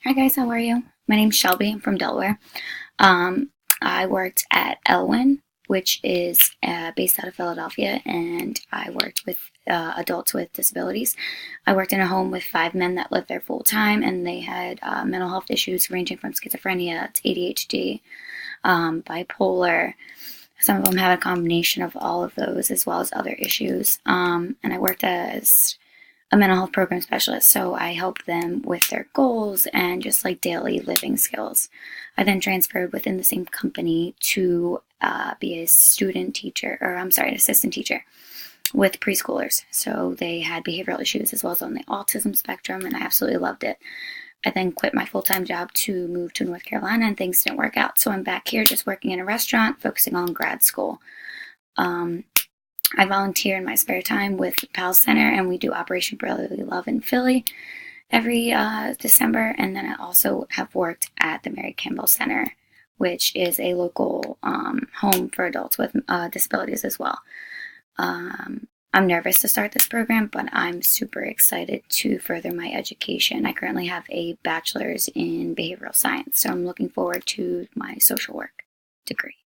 Hi guys, how are you? My name's Shelby. I'm from Delaware. Um, I worked at Elwyn, which is based out of Philadelphia, and I worked with adults with disabilities. I worked in a home with 5 men that lived there full time, and they had mental health issues ranging from schizophrenia to ADHD, bipolar. Some of them have a combination of all of those, as well as other issues. And I worked as a mental health program specialist, so I helped them with their goals and just like daily living skills. I then transferred within the same company to be a student teacher, or I'm sorry, an assistant teacher with preschoolers. So they had behavioral issues as well as on the autism spectrum, and I absolutely loved it. I then quit my full-time job to move to North Carolina, and things didn't work out. So I'm back here just working in a restaurant, focusing on grad school. Um, I volunteer in my spare time with PAL Center, and we do Operation Brotherly Love in Philly every December. And then I also have worked at the Mary Campbell Center, which is a local home for adults with disabilities as well. I'm nervous to start this program, but I'm super excited to further my education. I currently have a bachelor's in behavioral science, so I'm looking forward to my social work degree.